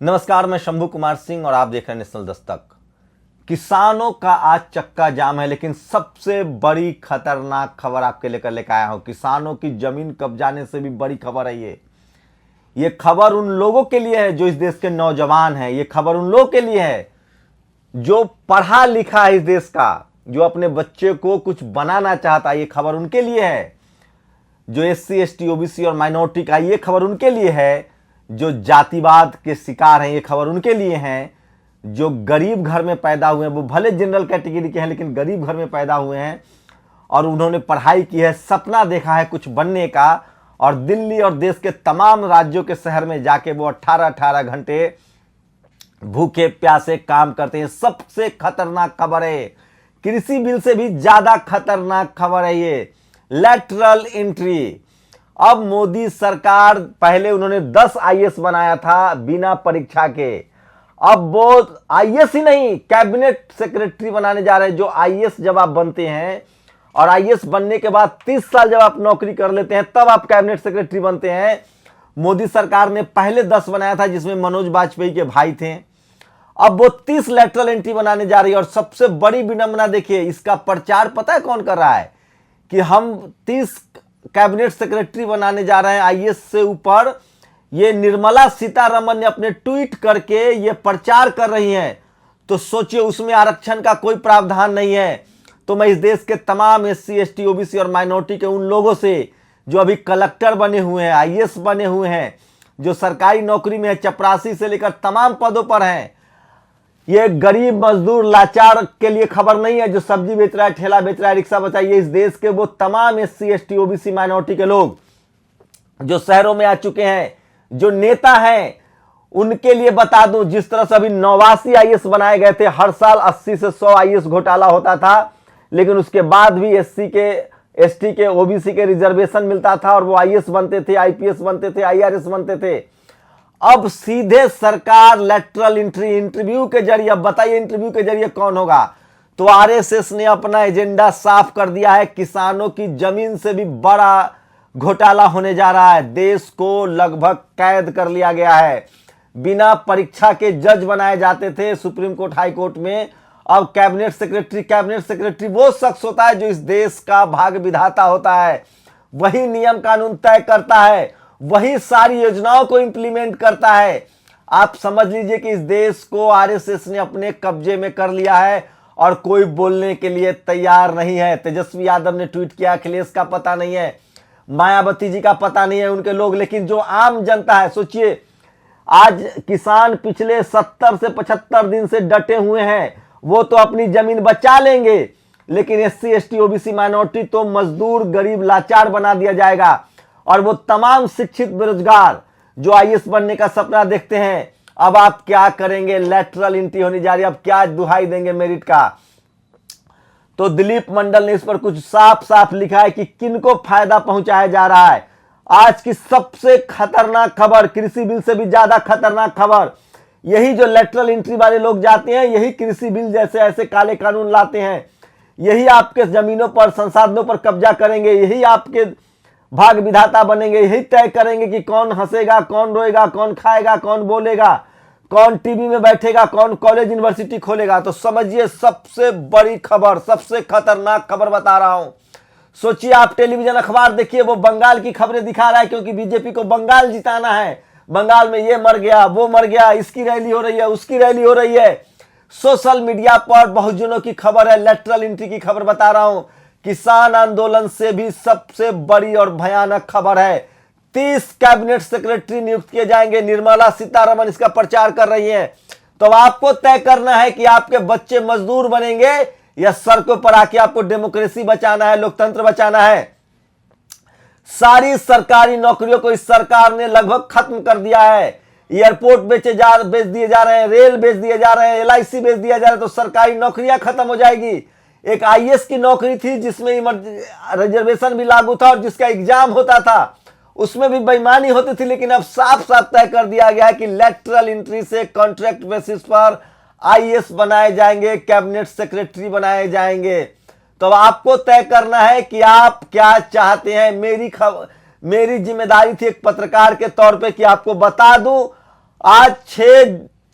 नमस्कार, मैं शंभू कुमार सिंह और आप देख रहे हैं नेशनल दस्तक। किसानों का आज चक्का जाम है, लेकिन सबसे बड़ी खतरनाक खबर आपके लेकर आया हूं। किसानों की जमीन कब्जाने से भी बड़ी खबर है ये खबर उन लोगों के लिए है जो इस देश के नौजवान हैं। ये खबर उन लोगों के लिए है जो पढ़ा लिखा है इस देश का, जो अपने बच्चे को कुछ बनाना चाहता है। ये खबर उनके लिए है जो SC ST OBC और माइनॉरिटी का। ये खबर उनके लिए है जो जातिवाद के शिकार हैं। ये खबर उनके लिए हैं जो गरीब घर में पैदा हुए हैं। वो भले जनरल कैटेगरी के हैं, लेकिन गरीब घर में पैदा हुए हैं और उन्होंने पढ़ाई की है, सपना देखा है कुछ बनने का, और दिल्ली और देश के तमाम राज्यों के शहर में जाके वो 18-18 घंटे भूखे प्यासे काम करते हैं। सबसे खतरनाक खबर है, कृषि बिल से भी ज्यादा खतरनाक खबर है ये, लैटरल एंट्री। अब मोदी सरकार, पहले उन्होंने 10 IAS बनाया था बिना परीक्षा के, अब वो IAS ही नहीं, कैबिनेट सेक्रेटरी बनाने जा रहे हैं। जो IAS जब आप बनते हैं और IAS बनने के बाद 30 साल जब आप नौकरी कर लेते हैं, तब आप कैबिनेट सेक्रेटरी बनते हैं। मोदी सरकार ने पहले 10 बनाया था, जिसमें मनोज वाजपेयी के भाई थे। अब वो 30 लैटरल एंट्री बनाने जा रही है। और सबसे बड़ी विडंबना देखिए, इसका प्रचार पता है कौन कर रहा है कि हम 30 कैबिनेट सेक्रेटरी बनाने जा रहे हैं IAS से ऊपर। ये निर्मला सीतारमण ने अपने ट्वीट करके ये प्रचार कर रही हैं। तो सोचिए, उसमें आरक्षण का कोई प्रावधान नहीं है। तो मैं इस देश के तमाम SC ST OBC और माइनॉरिटी के उन लोगों से जो अभी कलेक्टर बने हुए हैं, IAS बने हुए हैं, जो सरकारी नौकरी में है, चपरासी से लेकर तमाम पदों पर हैं, ये गरीब मजदूर लाचार के लिए खबर नहीं है। जो सब्जी बेच रहा है, ठेला बेच रहा है, रिक्शा बचाइए, इस देश के वो तमाम SC ST OBC माइनॉरिटी के लोग जो शहरों में आ चुके हैं, जो नेता हैं, उनके लिए बता दूं, जिस तरह से अभी 89 IAS बनाए गए थे। हर साल 80 से 100 IAS घोटाला होता था, लेकिन उसके बाद भी SC के ST के OBC के रिजर्वेशन मिलता था और वो IAS बनते थे, IPS बनते थे, IRS बनते थे। अब सीधे सरकार लैटरल इंटरव्यू के जरिए, अब बताइए इंटरव्यू के जरिए कौन होगा? तो RSS ने अपना एजेंडा साफ कर दिया है। किसानों की जमीन से भी बड़ा घोटाला होने जा रहा है। देश को लगभग कैद कर लिया गया है। बिना परीक्षा के जज बनाए जाते थे सुप्रीम कोर्ट, हाई कोर्ट में। अब कैबिनेट सेक्रेटरी वो शख्स होता है जो इस देश का भाग्य विधाता होता है। वही नियम कानून तय करता है, वही सारी योजनाओं को इंप्लीमेंट करता है। आप समझ लीजिए कि इस देश को RSS ने अपने कब्जे में कर लिया है और कोई बोलने के लिए तैयार नहीं है। तेजस्वी यादव ने ट्वीट किया, अखिलेश का पता नहीं है, मायावती जी का पता नहीं है, उनके लोग। लेकिन जो आम जनता है, सोचिए, आज किसान पिछले 70 से 75 दिन से डटे हुए हैं। वो तो अपनी जमीन बचा लेंगे, लेकिन SC ST OBC माइनॉरिटी तो मजदूर, गरीब, लाचार बना दिया जाएगा। और वो तमाम शिक्षित बेरोजगार जो IAS बनने का सपना देखते हैं, अब आप क्या करेंगे? लैटरल एंट्री होने जा रही है। अब क्या दुहाई देंगे मेरिट का? तो दिलीप मंडल ने इस पर कुछ साफ साफ लिखा है कि किनको फायदा पहुंचाया जा रहा है। आज की सबसे खतरनाक खबर, कृषि बिल से भी ज्यादा खतरनाक खबर, यही जो लैटरल एंट्री वाले लोग जाते हैं, यही कृषि बिल जैसे ऐसे काले कानून लाते हैं, यही आपके जमीनों पर, संसाधनों पर कब्जा करेंगे, यही आपके भाग विधाता बनेंगे, यही तय करेंगे कि कौन हंसेगा, कौन रोएगा, कौन खाएगा, कौन बोलेगा, कौन टीवी में बैठेगा, कौन कॉलेज यूनिवर्सिटी खोलेगा। तो समझिए, सबसे बड़ी खबर, सबसे खतरनाक खबर बता रहा हूं। सोचिए, आप टेलीविजन अखबार देखिए, वो बंगाल की खबरें दिखा रहा है, क्योंकि बीजेपी को बंगाल जिताना है। बंगाल में ये मर गया, वो मर गया, इसकी रैली हो रही है, उसकी रैली हो रही है। सोशल मीडिया पर बहुजनों की खबर है, लैटरल एंट्री की खबर बता रहा हूं। किसान आंदोलन से भी सबसे बड़ी और भयानक खबर है। 30 कैबिनेट सेक्रेटरी नियुक्त किए जाएंगे। निर्मला सीतारमण इसका प्रचार कर रही हैं। तो अब आपको तय करना है कि आपके बच्चे मजदूर बनेंगे या सड़कों पर आके आपको डेमोक्रेसी बचाना है, लोकतंत्र बचाना है। सारी सरकारी नौकरियों को इस सरकार ने लगभग खत्म कर दिया है। एयरपोर्ट बेच दिए जा रहे हैं, रेल बेच दिए जा रहे हैं, LIC बेच दिया जा रहा है। तो सरकारी नौकरियां खत्म हो जाएगी। एक IAS की नौकरी थी जिसमें रिजर्वेशन भी लागू था और जिसका एग्जाम होता था, उसमें भी बेईमानी होती थी। लेकिन अब साफ साफ तय कर दिया गया है कि लैटरल एंट्री से कॉन्ट्रैक्ट बेसिस पर IAS बनाए जाएंगे, कैबिनेट सेक्रेटरी बनाए जाएंगे। तो अब आपको तय करना है कि आप क्या चाहते हैं। मेरी जिम्मेदारी थी एक पत्रकार के तौर पे कि आपको बता दूं आज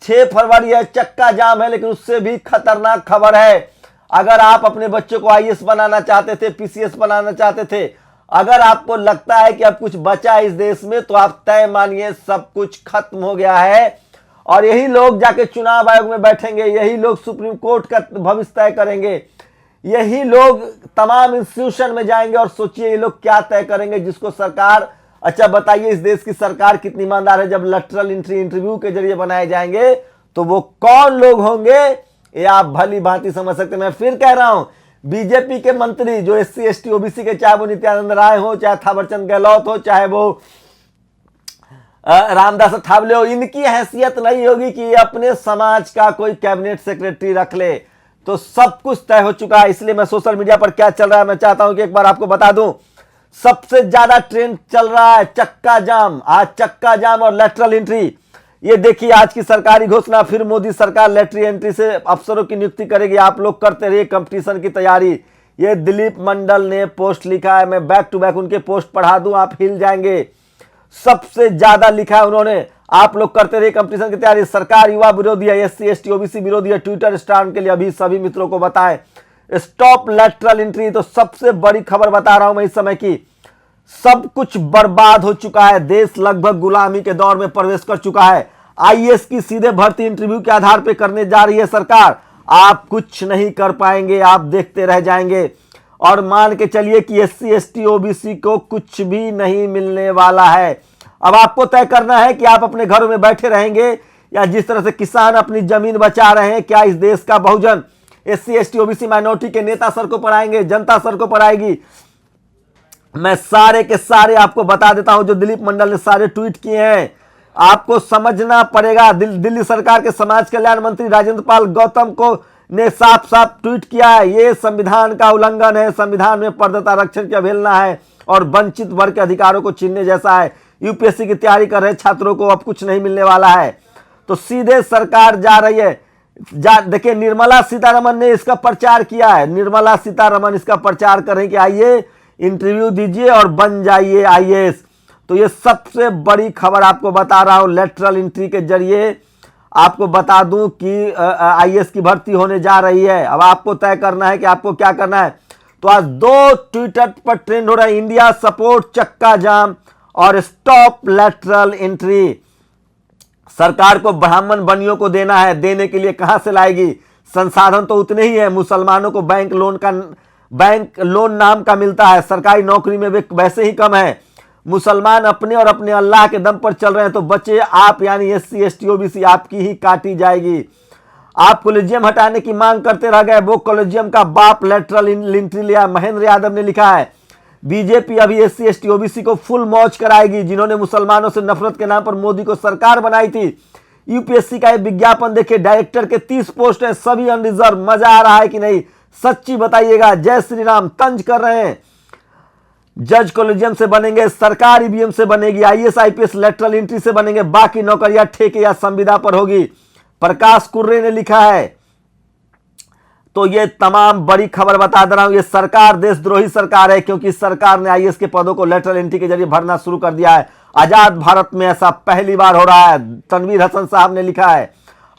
6 फरवरी है, चक्का जाम है, लेकिन उससे भी खतरनाक खबर है। अगर आप अपने बच्चों को आईएएस बनाना चाहते थे, पीसीएस बनाना चाहते थे, अगर आपको लगता है कि अब कुछ बचा है इस देश में, तो आप तय मानिए सब कुछ खत्म हो गया है। और यही लोग जाके चुनाव आयोग में बैठेंगे, यही लोग सुप्रीम कोर्ट का भविष्य तय करेंगे, यही लोग तमाम इंस्टीट्यूशन में जाएंगे। और सोचिए ये लोग क्या तय करेंगे, जिसको सरकार, अच्छा बताइए इस देश की सरकार कितनी ईमानदार है। जब लेटरल एंट्री इंटरव्यू के जरिए बनाए जाएंगे तो वो कौन लोग होंगे, ये आप भली भांति समझ सकते हैं। मैं फिर कह रहा हूं, बीजेपी के मंत्री जो एससी एसटी ओबीसी के, चाहे वो नित्यानंद राय हो, चाहे थावरचंद गहलोत हो, चाहे वो रामदास अठावले हो, इनकी हैसियत नहीं होगी कि अपने समाज का कोई कैबिनेट सेक्रेटरी रख ले। तो सब कुछ तय हो चुका है। इसलिए मैं सोशल मीडिया पर क्या चल रहा है मैं चाहता हूं कि एक बार आपको बता दूं। सबसे ज्यादा ट्रेंड चल रहा है चक्का जाम। आज चक्का जाम और लेटरल एंट्री, ये देखिए आज की सरकारी घोषणा, फिर मोदी सरकार लेटरल एंट्री से अफसरों की नियुक्ति करेगी। आप लोग करते रहिए कंपटीशन की तैयारी। ये दिलीप मंडल ने पोस्ट लिखा है, मैं बैक टू बैक उनके पोस्ट पढ़ा दूं, आप हिल जाएंगे। सबसे ज्यादा लिखा है उन्होंने, आप लोग करते रहिए कंपटीशन की तैयारी। सरकार युवा विरोधी है, एससी एसटी ओबीसी विरोधी है। ट्विटर स्टार के लिए अभी सभी मित्रों को बताएं, स्टॉप लेटरल एंट्री। तो सबसे बड़ी खबर बता रहा हूं मैं इस समय की, सब कुछ बर्बाद हो चुका है। देश लगभग गुलामी के दौर में प्रवेश कर चुका है। आईएएस की सीधे भर्ती इंटरव्यू के आधार पर करने जा रही है सरकार। आप कुछ नहीं कर पाएंगे, आप देखते रह जाएंगे। और मान के चलिए कि एससी एसटी ओबीसी को कुछ भी नहीं मिलने वाला है। अब आपको तय करना है कि आप अपने घरों में बैठे रहेंगे, या जिस तरह से किसान अपनी जमीन बचा रहे हैं, क्या इस देश का बहुजन एससी एसटी ओबीसी माइनॉरिटी के नेता सड़कों पर आएंगे, जनता सड़कों पर आएगी। मैं सारे के सारे आपको बता देता हूं, जो दिलीप मंडल ने सारे ट्वीट किए हैं, आपको समझना पड़ेगा। दिल्ली सरकार के समाज कल्याण मंत्री राजेंद्र पाल गौतम को ने साफ साफ ट्वीट किया है, ये संविधान का उल्लंघन है, संविधान में पर्दाता आरक्षण की अवहेलना है और वंचित वर्ग के अधिकारों को छीनने जैसा है। यूपीएससी की तैयारी कर रहे छात्रों को अब कुछ नहीं मिलने वाला है। तो सीधे सरकार जा रही है। देखिए निर्मला सीतारमन ने इसका प्रचार किया है, निर्मला सीतारमन इसका प्रचार कर रही कि आइए इंटरव्यू दीजिए और बन जाइए आईएएस। तो ये सबसे बड़ी खबर आपको बता रहा हूं, लेटरल एंट्री के जरिए आपको बता दूं कि आईएएस की भर्ती होने जा रही है। अब आपको तय करना है कि आपको क्या करना है। तो आज 2 ट्विटर पर ट्रेंड हो रहा है, इंडिया सपोर्ट चक्का जाम और स्टॉप लेटरल एंट्री। सरकार को ब्राह्मण बनियों को देना है, देने के लिए कहां से लाएगी, संसाधन तो उतने ही है। मुसलमानों को बैंक लोन नाम का मिलता है, सरकारी नौकरी में वे वैसे ही कम है। मुसलमान अपने और अपने अल्लाह के दम पर चल रहे हैं। तो बच्चे आप यानी एससी एसटी ओबीसी आपकी ही काटी जाएगी। आप कॉलेजियम हटाने की मांग करते रह गए, वो कॉलेजियम का बाप लेटरल एंट्री लिया। महेंद्र यादव ने लिखा है, बीजेपी अभी एससी एसटी ओबीसी को फुल मौज कराएगी। जिन्होंने मुसलमानों से नफरत के नाम पर मोदी को सरकार बनाई थी। यूपीएससी का एक विज्ञापन देखिए, डायरेक्टर के 30 पोस्ट हैं, सभी अनरिजर्व। मजा आ रहा है कि नहीं, सच्ची बताइएगा। जय श्री राम तंज कर रहे हैं। जज कॉलेजियम से बनेंगे, सरकार ईवीएम से बनेगी, आईएएस आईपीएस लेटरल एंट्री से बनेंगे, बाकी नौकरियां ठेके या संविदा पर होगी। प्रकाश कुर्रे ने लिखा है। तो ये तमाम बड़ी खबर बता दे रहा हूं, ये सरकार देशद्रोही सरकार है, क्योंकि सरकार ने आईएएस के पदों को लेटरल एंट्री के जरिए भरना शुरू कर दिया है। आजाद भारत में ऐसा पहली बार हो रहा है। तनवीर हसन साहब ने लिखा है,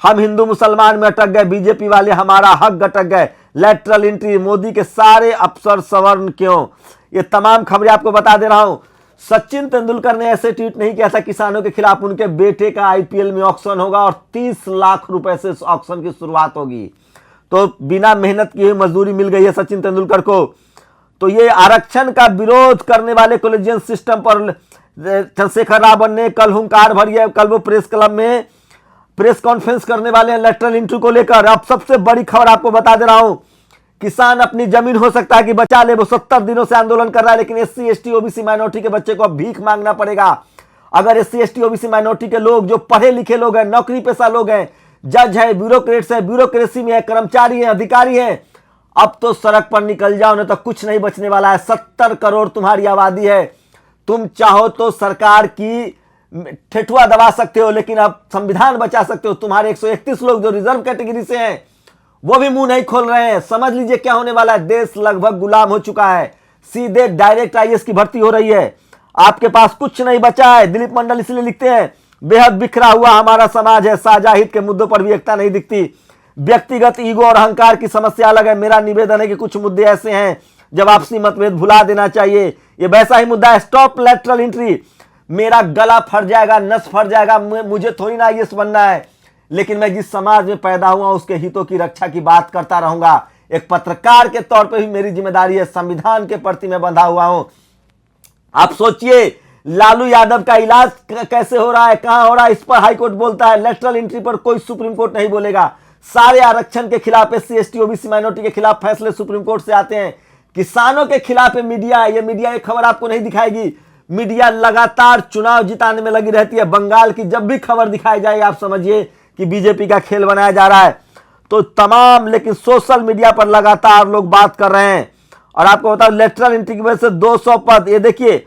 हम हिंदू मुसलमान में अटक गए, बीजेपी वाले हमारा हक अटक गए। लेटरल एंट्री, मोदी के सारे अफसर सवर्ण क्यों। ये तमाम खबरें आपको बता दे रहा हूं। सचिन तेंदुलकर ने ऐसे ट्वीट नहीं किया था किसानों के खिलाफ। उनके बेटे का आईपीएल में ऑक्शन होगा और 30 लाख रुपए से ऑक्शन की शुरुआत होगी। तो बिना मेहनत किए मजदूरी मिल गई है सचिन तेंदुलकर को। तो ये आरक्षण का विरोध करने वाले कॉलेजियन सिस्टम पर चंद्रशेखर रावत ने कल हुंकार भरी है। कल वो प्रेस क्लब में प्रेस कॉन्फ्रेंस करने वाले हैं लेटरल एंट्री को लेकर। अब सबसे बड़ी खबर आपको बता दे रहा हूं, किसान अपनी जमीन हो सकता है कि बचा ले। वो 70 दिनों से आंदोलन कर रहा है, लेकिन एससी एसटी ओबीसी माइनॉरिटी के बच्चे को अब भीख मांगना पड़ेगा। अगर एससी एसटी ओबीसी माइनॉरिटी के लोग जो पढ़े लिखे लोग हैं, नौकरी पेशा लोग हैं, जज है, ब्यूरोक्रेट्स है, ब्यूरोक्रेसी में है, कर्मचारी है, अधिकारी है, अब तो सड़क पर निकल जाओ, नहीं तो कुछ नहीं बचने वाला है। 70 करोड़ तुम्हारी आबादी है। तुम चाहो तो सरकार की ठेठुआ दबा सकते हो, लेकिन अब संविधान बचा सकते हो। तुम्हारे 131 लोग जो रिजर्व कैटेगरी से हैं वो भी मुंह नहीं खोल रहे हैं। समझ लीजिए क्या होने वाला है। देश लगभग गुलाम हो चुका है। सीधे डायरेक्ट आईएएस की भर्ती हो रही है। आपके पास कुछ नहीं बचा है। दिलीप मंडल इसलिए लिखते हैं, बेहद बिखरा हुआ हमारा समाज है, साझा हित के मुद्दों पर भी एकता नहीं दिखती। व्यक्तिगत ईगो और अहंकार की समस्या अलग है। मेरा निवेदन है कि कुछ मुद्दे ऐसे हैं जब आपसी मतभेद भुला देना चाहिए। ये वैसा ही मुद्दा है, स्टॉप लेटरल एंट्री। मेरा गला फट जाएगा, नस फट जाएगा, मुझे थोड़ी ना आईएएस बनना है, लेकिन मैं जिस समाज में पैदा हुआ उसके हितों की रक्षा की बात करता रहूंगा। एक पत्रकार के तौर पे भी मेरी जिम्मेदारी है, संविधान के प्रति मैं बंधा हुआ हूं। आप सोचिए लालू यादव का इलाज कैसे हो रहा है, कहां हो रहा है, इस पर हाईकोर्ट बोलता है। लेटरल एंट्री पर कोई सुप्रीम कोर्ट नहीं बोलेगा। सारे आरक्षण के खिलाफ, एससी एसटी ओबीसी माइनॉरिटी के खिलाफ फैसले सुप्रीम कोर्ट से आते हैं। किसानों के खिलाफ मीडिया है, ये मीडिया ये खबर आपको नहीं दिखाएगी। मीडिया लगातार चुनाव जिताने में लगी रहती है। बंगाल की जब भी खबर दिखाई जाए आप समझिए कि बीजेपी का खेल बनाया जा रहा है। तो तमाम, लेकिन सोशल मीडिया पर लगातार लोग बात कर रहे हैं। और आपको बताओ लेटरल एंट्री की वजह से 200 पद, ये देखिए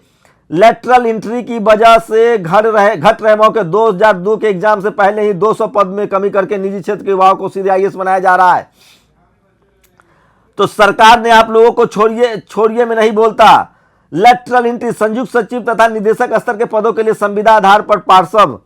लेटरल एंट्री की वजह से घट रहे मौके। 2002 के एग्जाम से पहले ही 200 पद में कमी करके निजी क्षेत्र के युवाओं को सीधे आईएएस बनाया जा रहा है। तो सरकार ने आप लोगों को छोड़िए में नहीं बोलता। लेटरल एंट्री, संयुक्त सचिव तथा निदेशक स्तर के पदों के लिए संविदा आधार पर पार्षद,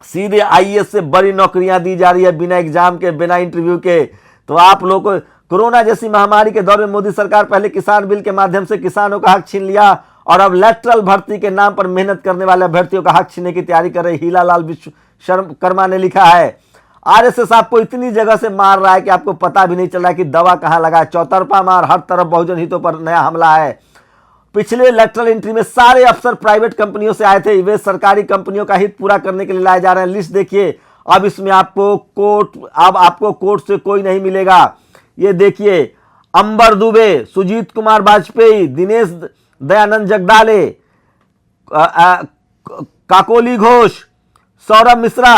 सीधे आईएएस से बड़ी नौकरियां दी जा रही है बिना एग्जाम के, बिना इंटरव्यू के। तो आप लोगों को कोरोना जैसी महामारी के दौर में मोदी सरकार पहले किसान बिल के माध्यम से किसानों का हक छीन लिया और अब लेटरल भर्ती के नाम पर मेहनत करने वाले अभ्यर्थियों का हक छीनने की तैयारी कर रहे हीलालाल विश्वकर्मा ने लिखा है। आरएसएस आपको इतनी जगह से मार रहा है कि आपको पता भी नहीं चल रहा है कि दवा कहां लगा है। चौतरफा मार, हर तरफ बहुजन हितों पर नया हमला है। पिछले लेटरल एंट्री में सारे अफसर प्राइवेट कंपनियों से आए थे, वे सरकारी कंपनियों का हित पूरा करने के लिए लाए जा रहे हैं। लिस्ट देखिए, अब इसमें आपको कोर्ट से कोई नहीं मिलेगा। ये देखिए, अंबर दुबे, सुजीत कुमार वाजपेयी, दिनेश दयानंद जगदाले, काकोली घोष, सौरभ मिश्रा,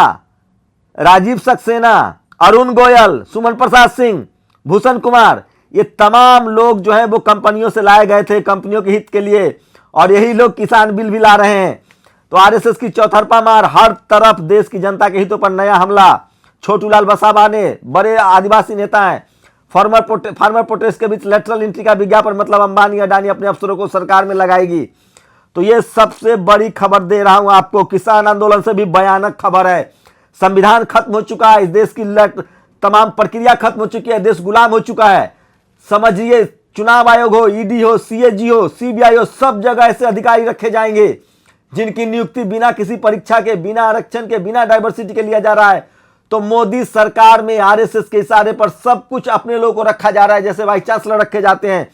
राजीव सक्सेना, अरुण गोयल, सुमन प्रसाद सिंह, भूषण कुमार, ये तमाम लोग जो है वो कंपनियों से लाए गए थे कंपनियों के हित के लिए, और यही लोग किसान बिल भी ला रहे हैं। तो आरएसएस की चौतरफा मार, हर तरफ देश की जनता के हितों पर नया हमला। छोटूलाल बसाबाने बड़े आदिवासी नेता हैं। फार्मर प्रोटेस्ट के बीच लेटरल एंट्री का विज्ञापन, मतलब अंबानी अडानी अपने अफसरों को सरकार में लगाएगी। तो ये सबसे बड़ी खबर दे रहा हूं आपको, किसान आंदोलन से भी भयानक खबर है। संविधान खत्म हो चुका है, इस देश की तमाम प्रक्रिया खत्म हो चुकी है, देश गुलाम हो चुका है। समझिए, चुनाव आयोग हो, ईडी हो, सीएजी हो, सीबीआई हो, सब जगह ऐसे अधिकारी रखे जाएंगे जिनकी नियुक्ति बिना किसी परीक्षा के, बिना आरक्षण के, बिना डाइवर्सिटी के लिया जा रहा है। तो मोदी सरकार में आरएसएस के इशारे पर सब कुछ अपने लोगों को रखा जा रहा है, जैसे वाइस चांसलर रखे जाते हैं।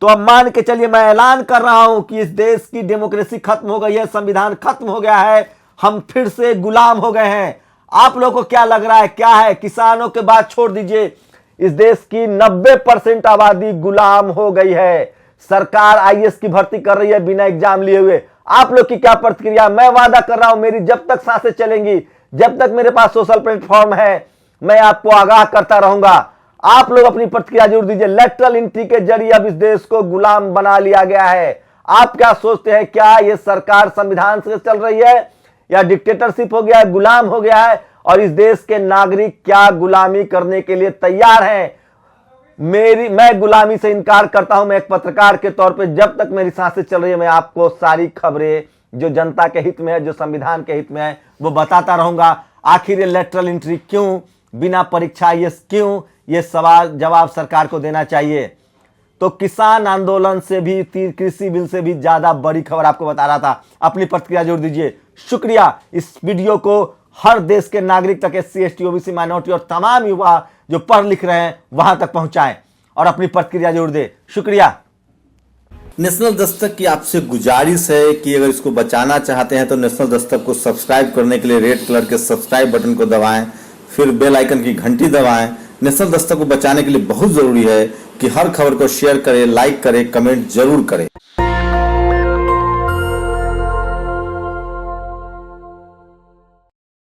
तो अब मान के चलिए, मैं ऐलान कर रहा हूं कि इस देश की डेमोक्रेसी खत्म हो गई है, संविधान खत्म हो गया है, हम फिर से गुलाम हो गए हैं। आप लोगों को क्या लग रहा है, क्या है? किसानों के बात छोड़ दीजिए, इस देश की 90% आबादी गुलाम हो गई है। सरकार आईएएस की भर्ती कर रही है बिना एग्जाम लिए हुए। आप लोग की क्या प्रतिक्रिया? मैं वादा कर रहा हूं, मेरी जब तक सांसें चलेंगी, जब तक मेरे पास सोशल प्लेटफॉर्म है, मैं आपको आगाह करता रहूंगा। आप लोग अपनी प्रतिक्रिया जरूर दीजिए। लेटरल एंट्री के जरिए अब इस देश को गुलाम बना लिया गया है। आप क्या सोचते हैं, क्या ये सरकार संविधान से चल रही है या डिक्टेटरशिप हो गया है, गुलाम हो गया है? और इस देश के नागरिक क्या गुलामी करने के लिए तैयार हैं? मैं गुलामी से इनकार करता हूं। मैं एक पत्रकार के तौर पे जब तक मेरी सांसें चल रही है, मैं आपको सारी खबरें जो जनता के हित में है, जो संविधान के हित में है, वो बताता रहूंगा। आखिर ये लेटरल एंट्री क्यों, बिना परीक्षा ये क्यों, ये सवाल जवाब सरकार को देना चाहिए। तो किसान आंदोलन से भी, कृषि बिल से भी ज्यादा बड़ी खबर आपको बता रहा था। अपनी प्रतिक्रिया जोड़ दीजिए। शुक्रिया। इस वीडियो को हर देश के नागरिक तक, एससी एसटी ओबीसी माइनॉरिटी और तमाम युवा जो पढ़ लिख रहे हैं वहां तक पहुंचाएं और अपनी प्रतिक्रिया जोड़ दे। शुक्रिया। नेशनल दस्तक की आपसे गुजारिश है कि अगर इसको बचाना चाहते हैं तो नेशनल दस्तक को सब्सक्राइब करने के लिए रेड कलर के सब्सक्राइब बटन को दबाएं, फिर बेल आइकन की घंटी दबाएं। नेशनल दस्तक को बचाने के लिए बहुत जरूरी है कि हर खबर को शेयर करें, लाइक करें, कमेंट जरूर करें।